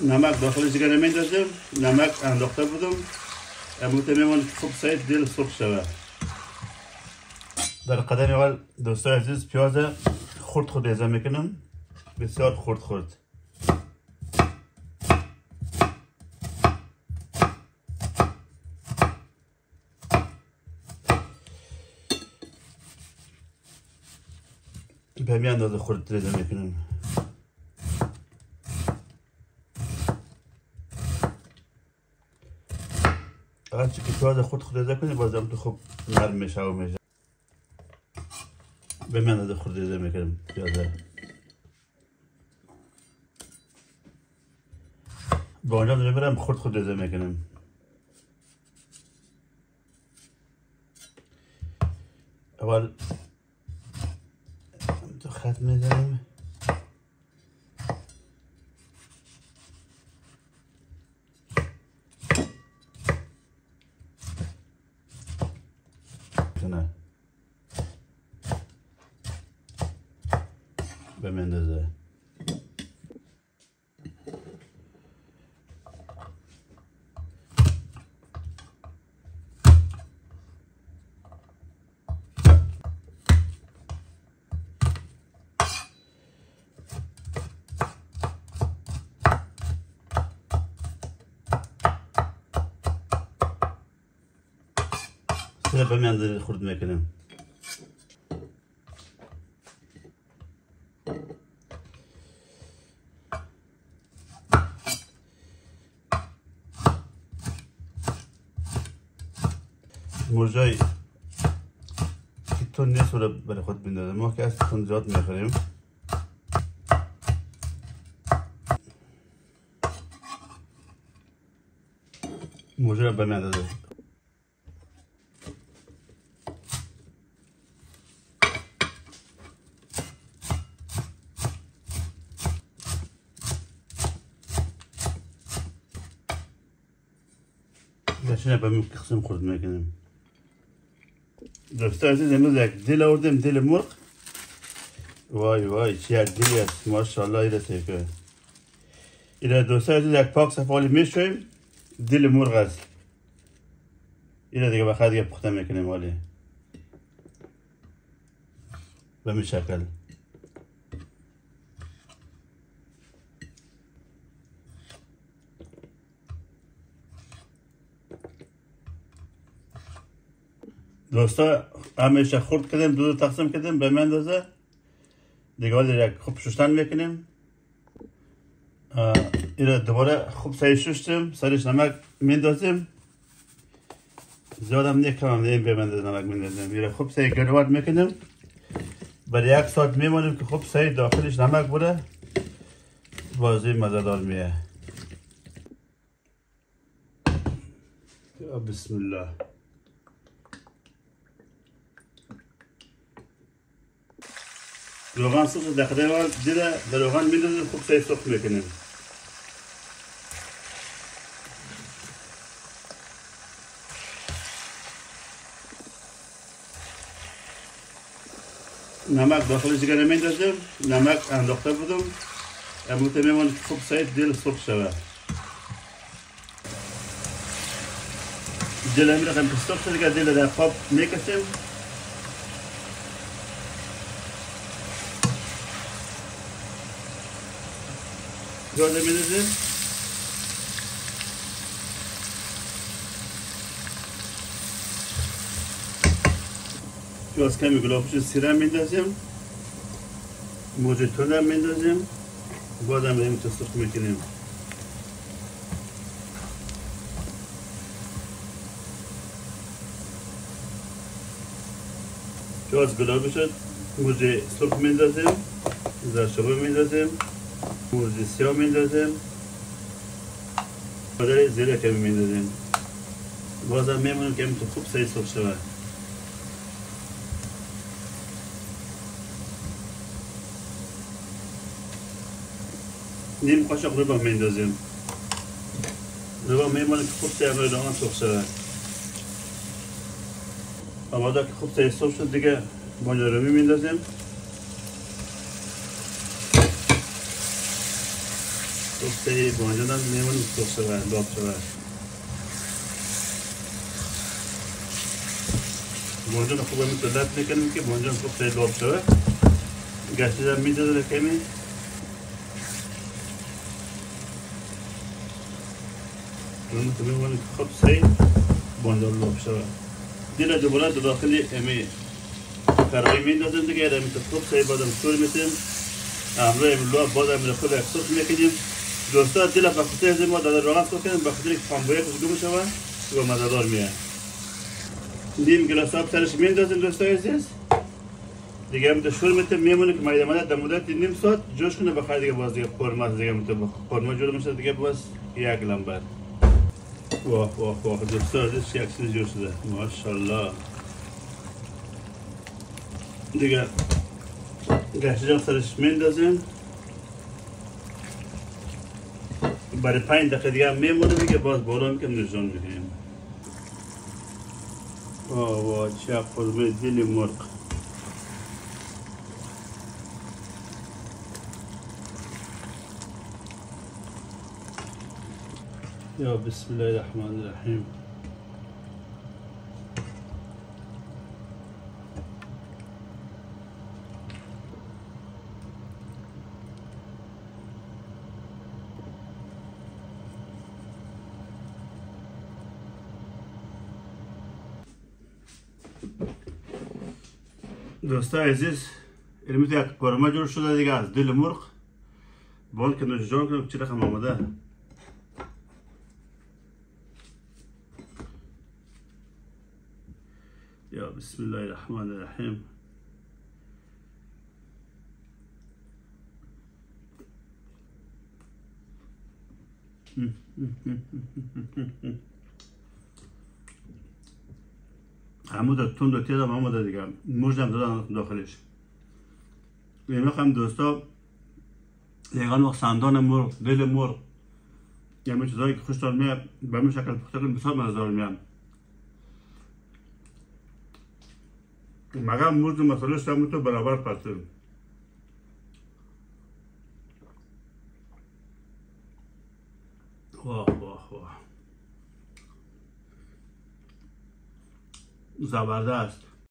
نمک داخل جگر میندازیم. نمک انداخته بودم. امروز میمونه خوب سعی دل سرخ شود. در قدم اول دوستای عزیز پیاز خرد خود اضافه میکنم. بسیار خرد. به همین اندازه خرد اضافه میکنم. اگر چه که پیاز خود اضافه کنیم بازم تو خوب نرم میشه و میشه. به همین اندازه خرد اضافه میکنم پیاز. با آنجا میبرم خرد اضافه میکنم. اول تو خط میزنم. نه به من اندازه. به من اندازه خرد میکنم. مرجای که تون نیست رو برای خود بندازم. ما که از تون زیاد میخوریم. مرجای رو به من اندازه. گشنه به من قسم خورد میکنم. دوستان عزیز امروز یک دل آوردیم، دل مرغ. وای چه یک دلی است ماشاءالله. ایره تیکه ایره دوستان عزیز یک پاک صفالی میشویم. دل مرغ است. ایره دیگه بخیر دیگه پخته میکنیم. حالی به می شکل دوستا همیشه خرد کردیم. دو تقسیم کردیم به من اندازه. دیگه حالی یک خوب شستن میکنیم. ایره دوباره خوب سعی شستیم. سرش نمک میندازیم. زیادم نیک کمم نیم به من اندازه نمک میندازیم. ایره خوب سعی گلوات میکنیم. برای 1 ساعت میمونیم که خوب سعی داخلش نمک بوده. بازی مزه‌دار میه. بسم الله. روغن سرخ داخل اول دیره در روغن میندازیم. خوب سعی سرخ میکنیم. نمک داخل جگر میندازیم. نمک انداخته بودم. امروز میمونه خوب سعی دل سرخ شود. دل همین رقم که سرخ شده که دل در خواب میکشیم. پیاز میندازیم. پیاز کمی گلابش سیره میندازیم. موج تون میندازیم. بازم این تو سرخ میکنیم. پیاز گلابی شد. موج سرخ میندازیم. زرشبه میندازیم. موج سیاه میندازیم. پودر زیره کمی میندازیم. بازم میمونیم که این تو خوب سعی سرخ شود. نیم قاشق روبا میندازیم. روبا میمونه که خوب سعی روی روغن سرخ شود. آماده که خوب سعی سرخ شد دیگه بانجا رو میندازیم. کوفته بانجان هم میمون سرخ شود لاب شود. بانجان خوب متلت میکنیم که بانجان کوفته لاب شود. گشتش هم میدازه کمی. میمون کوفته بانجان لاب شود. دیگر دوباره داخلی امی کارایی میندازیم دیگه. امی تو کوفته بادم شور میتیم. امروز امروز بادم رو خود اکسوس میکنیم. دوستا دل بخاطر از ما دادر راحت کنیم بخاطر که پامبوی خوشگو میشود و مزه‌دار میاد. نیم گلاس آب سرش میندازیم دوستای عزیز. دیگه هم شور میتیم میمونه که میدمانه در مدت نیم ساعت جوش کنه بخیر دیگه باز دیگه قرمه دیگه میتونه قرمه جور میشه دیگه باز یک لمبر. واه واه واه دوستا عزیز یک چیز جور شده ماشاءالله. دیگه گشتجان سرش میندازیم. برای 5 دقیقه دیگه هم میمونه دیگه باز بالا میکنم نشان میکنیم. واه واه چه قرمه دل مرغ. یا بسم الله الرحمن الرحیم. دوستای عزیز علمی یک قرمه جور شده دیگه از دل مرغ. بال که نوشجان کنم چه رقم آمده. یا بسم الله الرحمن الرحیم. عمود تند و تیز هم آمده دیگه. موجم دادن داخلش. این هم دوستا یکان وقت سندان مرغ، دل مرغ یه همه چیزایی که خوشتان میاد به همین شکل پخته کنیم بسیار مزه‌دار میاد. مگر مرغ مسئله هم تو برابر پرتیم. واه واه واه زبردست.